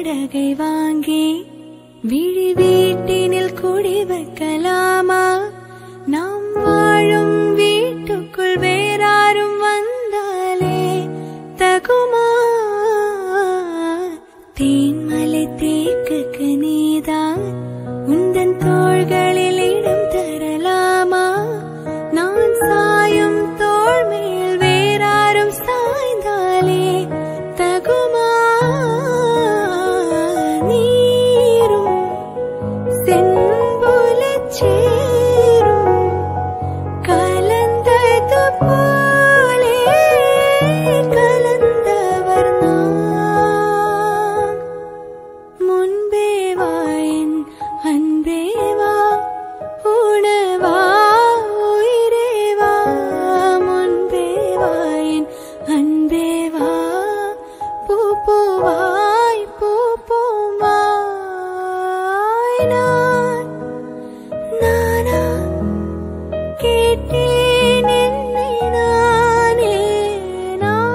சிறகை வாங்கி விழி வீட்டினில் குடி வைக்கலாமா? நாம் வாழும் வீட்டுக்குள் வேறாரும் வந்தாலே தகுமா? தேன்மலை தேக்குக்கு நீதான் உந்தன் தோள்களில் இடம் தரலாமா? நான் சாயும் தோள் மேல் வேறாரும் சாய்ந்தாலே தகுமா? நீரும் செம்புலச் சேரும் கலந்தது போலே கலந்தவர் நாம். முன்பே வா என் அன்பே வா, உணவா உயிரே வா. முன்பே வா என் அன்பே வா, பூ பூவாய் பூ பூவாய். நானா கேட்டேன் என்னை நானே, நானியா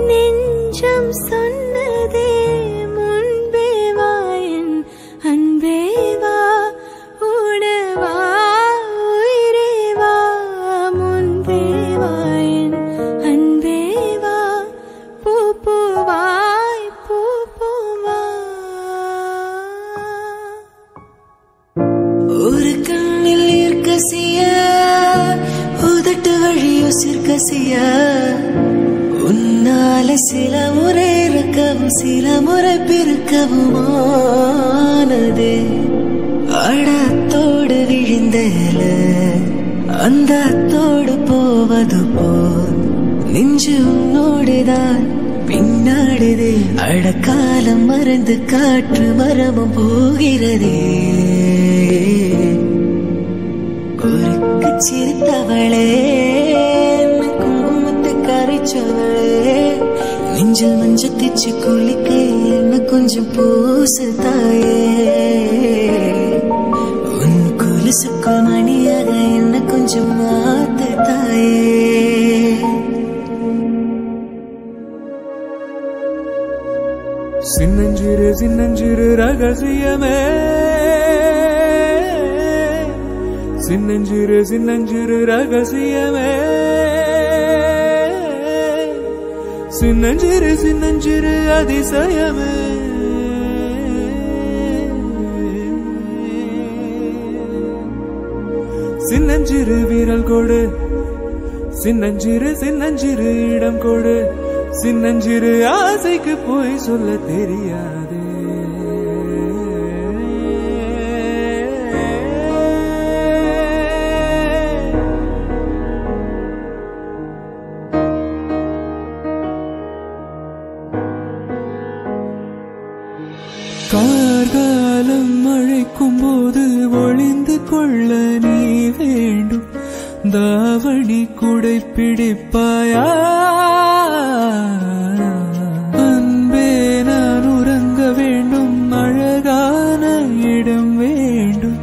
நெஞ்சம் சொன்னதே முன்பே வா என் அன்பே வா, உணவா உயிரே வா. முன்பே வா என் அன்பே வா, பூ பூவாய் பூ பூவா. ஒரு கண்ணில் ஈர்க்கசிய உதட்டு வழியோ சிற்கசிய, உன்னால சில முறை இறக்கவும் சில முறை பிறக்கவும் ஆனதே. அடத்தோடு விழுந்தேல அந்த அத்தோடு போவது போல் நெஞ்சு உன்னோடுதான் பின்னாடுதே. அடக்காலம் மறந்து காற்று மரமும் போகிறதே. குறுக்கு சிரித்தவளே, குங்குமத்தை கரைச்சவளே, நெஞ்சில் மஞ்சள் தேச்சு குளிக்க என்ன கொஞ்சம் பூசு தாயே. உன் கொலுசுக்கு மணியாக என்ன கொஞ்சம் மாத்து தாயே. சின்னஞ்சிறு சின்னஞ்சிறு ரகசியமே, சின்னஞ்சிறு சின்னஞ்சிறு ரகசியமே, சின்னஞ்சிறு சின்னஞ்சிறு அதிசயமே. சின்னஞ்சிறு வீரல் கொடு, சின்னஞ்சிறு சின்னஞ்சிறு இடம் கொடு, சின்னஞ்சிறு ஆசைக்கு போய் சொல்ல தெரியாது. கார்காலம் அழைக்கும் போது ஒளிந்து கொள்ள நீ வேண்டும். தாவணி குடை பிடிப்பாயா? அன்பே நான் உறங்க வேண்டும். அழகான இடம் வேண்டும்.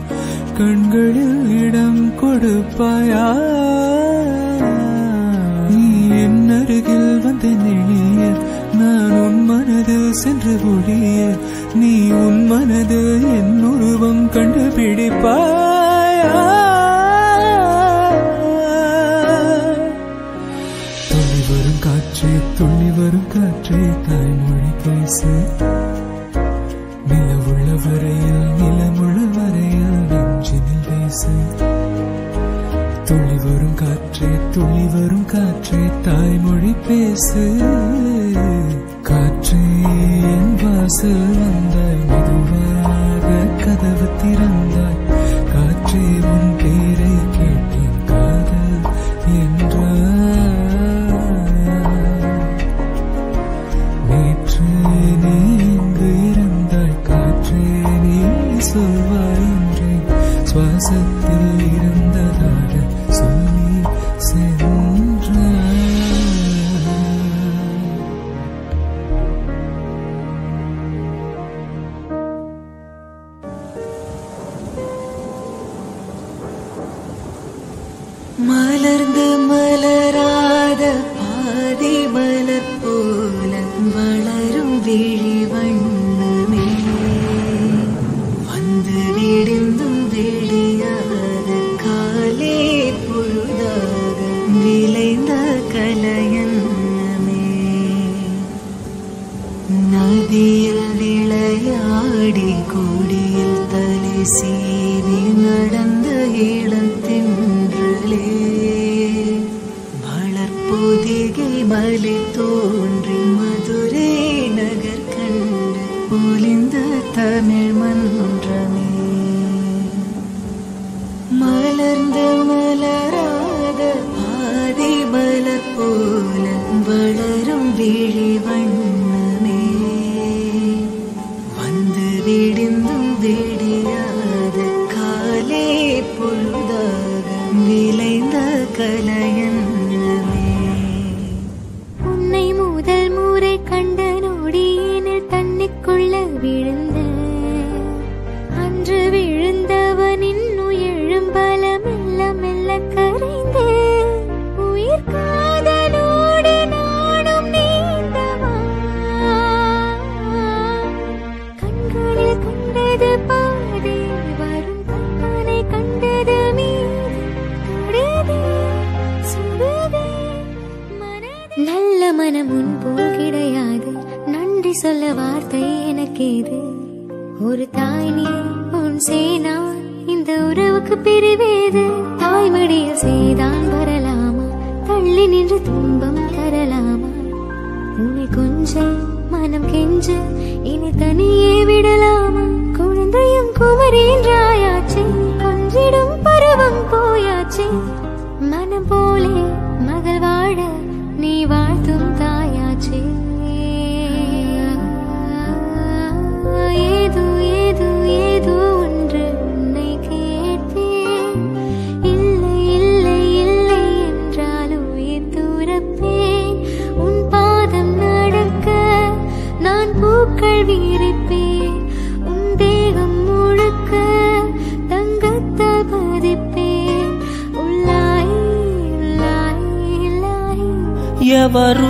கண்களில் இடம் கொடுப்பாயா? நீ என் அருகில் வந்து நெளிய, நான் உன் மனதில் சென்று ஒழிய, நீ உன் மனது என் உருவம் கண்டுபிடிப்பாயா? துள்ளி வரும் காற்றே, துள்ளி வரும் காற்றே, தாய்மொழி பேசு. நிலவுள்ள வரையில் நிலமுள்ள வரையில் நெஞ்சினில் பேசு. துள்ளி வரும் காற்றே, துள்ளி வரும் காற்றே, தாய்மொழி பேசு. காற்றே என் வாசல் வந்தாய், மெதுவாக கதவு திறந்தாய். காற்றே உன் பேரை கேட்டேன், காதல் என்றாய். நேற்று நீ இங்கு இருந்தாய், காற்றே நீ சொல்வாய் என்றேன். சுவாசத்தில் இருந்ததாக சொல்லி சென்றாய். சீவி நடந்த இளம் தென்றலே வளர்பொதிகை மலை தோன்றி மதுரை நகர் கண்டு பொலிந்த தமிழ் மன்றமே மலர்ந்த மலராத பாதி மலர் போல வளரும் விழி வண்ணமே வந்து விடிந்தும் விடியாத காலே பொழுதாக விளைந்த கலையன்னமே உன்னை முதல் முறை கண்ட நொடியினில் தன்னைக்குள்ள விழுந்த அன்று விழுந்தவனின் உயிழும்பல மெல்ல மெல்ல கரைந்து உயிர் காதலோடு நானும் நீந்தவா கண்களில் கண்டது பாதி வரும் கற்பனை கண்டது மீது தொடுதே சுடுதே மனதே நல்ல மனம் உன் போல் கிடையாது நன்றி சொல்ல வார்த்தை எனக்கேது ஒரு தாய் நீ உன் சேனா இந்த உறவுக்கு பிரிவேது தாய்மடியில் செய்தான் வரலாமா தள்ளி நின்று துன்பம் தரலாமா உன்னை கொஞ்சம் மனம் கெஞ்ச இனி தனியே விடலாமா குழந்தையும் குமரேன்றாயாச்சே கொஞ்சிடும் பருவம் போயாச்சே மனம் போலே மகள் வாழ நீ வாழ்த்தும் தாயாச்சே ஏதோ ஏதோ ஏதோ ஒன்று உன்னை கேட்பேன் இல்லை இல்லை இல்லை என்றால் உயிர் துறப்பேன் உன் பாதம் நடக்க நான் பூக்கள் விரிப்பேன் உன் தேகம் முழுக்க தங்கத்தால் பதிப்பேன் உள்ளாய் உள்ளாய் உள்ளாய் ఎవరు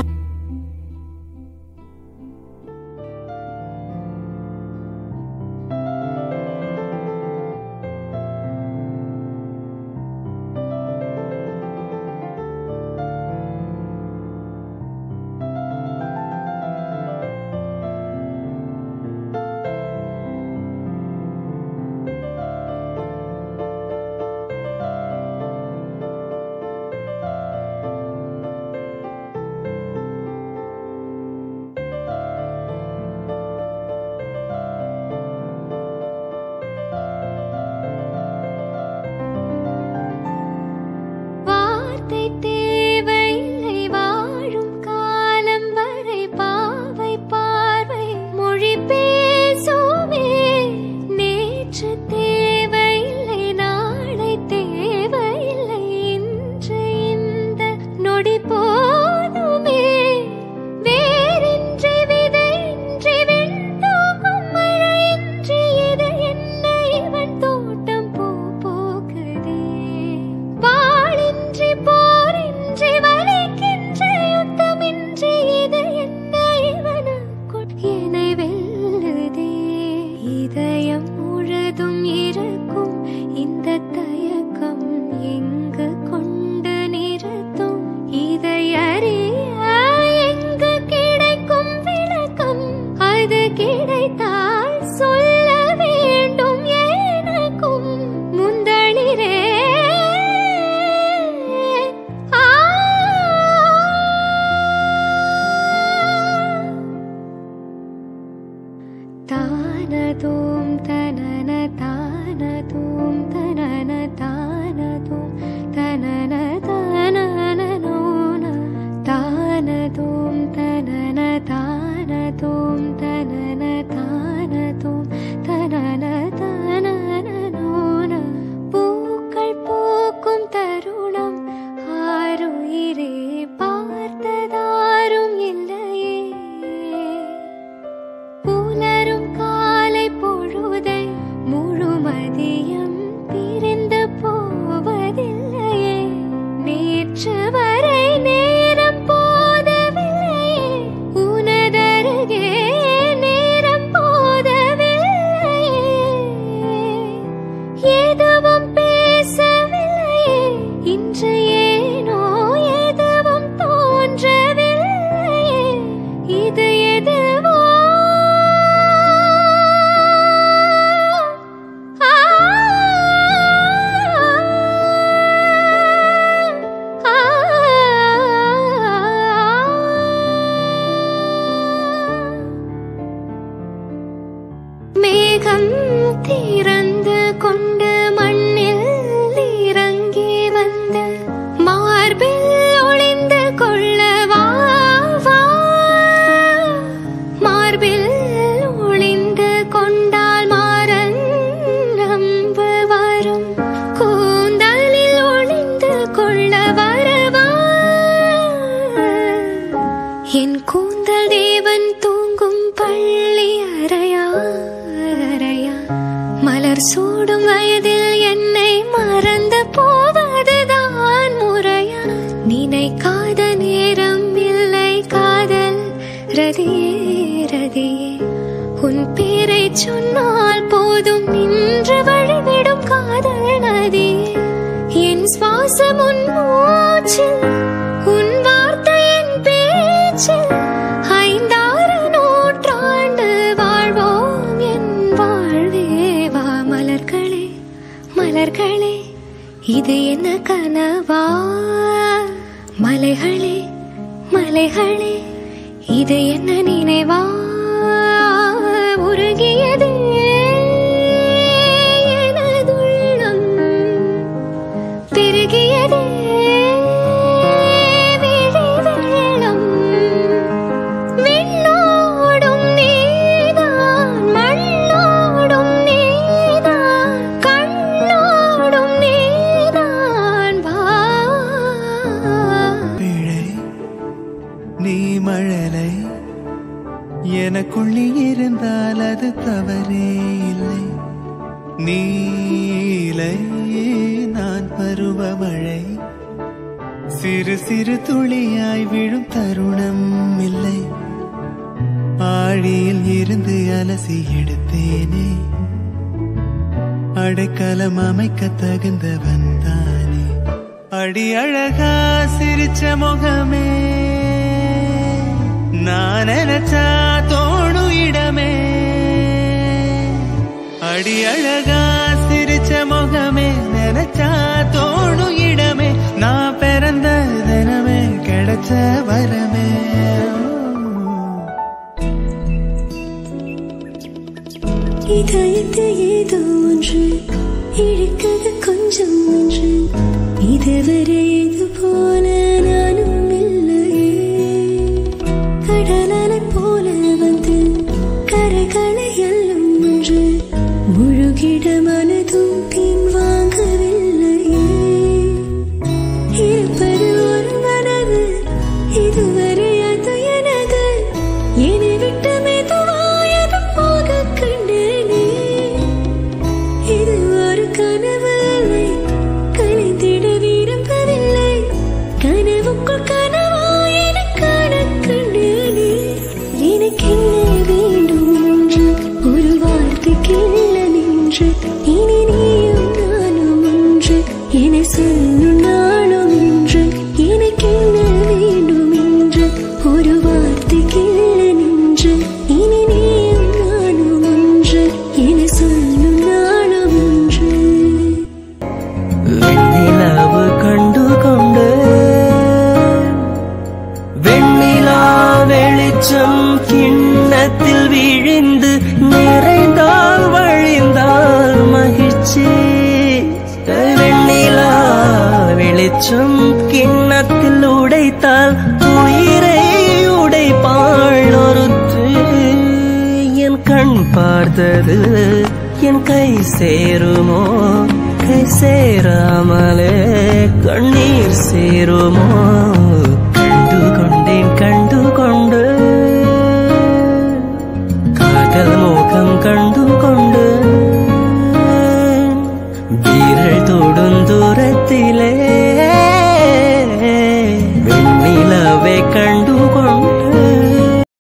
உன் கூந்தல் தேவன் தூங்கும் பள்ளி அறையா மலர் சூடும் வயதில் என்னை மறந்து போவதுதான் முறையா நினைக்காத நேரம் இல்லை காதல் ரதியே உன் பேரை சொன்னால் போதும் நின்று வழிவிடும் காதல் நதியே என் சுவாசம் உன் மூச்சில் உன் வார்த்தையின் பேச்சில் 5-6 நூற்றாண்டு வாழ்வோம் என் வாழ்வே வா மலர்களே இது என்ன கனவா மலைகளே இது என்ன நினைவா உருகியதே எனதுள்ளம் பெருகியதே விழி வெள்ளம் விண்ணோடும் நீதான் மண்ணோடும் நீதான் கண்ணோடும் நீதான் வா பிழை நீ மழலை எனக்குள்ளே இருந்தால் அது தவறே இல்லை நீலை நான் பருவமழை சிறு சிறு துளியாய் விழும் தருணம் இல்லை ஆழியில் இருந்து அலசி எடுத்தேனே அடைக்கலம் அமைக்க தகுந்தவன் தானே அடி அழகா சிரிச்ச முகமே நான் நினைச்சா தோணும் இடமே அடி அழகா சிரிச்ச முகமே நினைச்சா தோணும் இடமே நான் பிறந்த தினமே கிடைச்ச வரமே இதயத்தை ஏதோ ஒன்று இழுக்கிறது கொஞ்சம் ஒன்று இதுவரை இது போல நானும் இல்லையே கடலை போல வந்து கரைகளை எல்லும் ஒன்று முழுகிட மனதும் பின் வாங்கவில்லையே இருப்பது ஒரு மனது இதுவரை அது எனது என்னை விட்டு மெதுவாயது போக கண்டேனே இது ஒரு கனவு இல்லை கலைந்திட விரும்பவில்லை கனவுக்குள் கனவா என காண கண்டேனே எனக்கு என்ன வேண்டும் என்று ஒரு வார்த்தைக்கு இல்லை நின்று இனி நீயும் நானும் ஒன்று என சொல்லும் நாளும் இன்று எனக்கு என்ன வேண்டும் என்று ஒரு வார்த்தைக்கு இல்லை நின்று இனி நீயும் நானும் ஒன்று என சொல்லும் நாளும் ஒன்று வெண்ணிலவு கண்டு கொண்டு வெண்ணிலா வெளிச்சம் கிண்ணத்தில் விழிந்து நிறைந்தால் வழிந்தால் மகிழ்ச்சி வெண்ணிலா வெளிச்சம் கிண்ணத்தில் உடைத்தால் உயிரை உடைப்பாள் ஒருத்து என் கண் பார்த்தது என் கை சேருமோ கை சேராமலே கண்ணீர் சேருமோ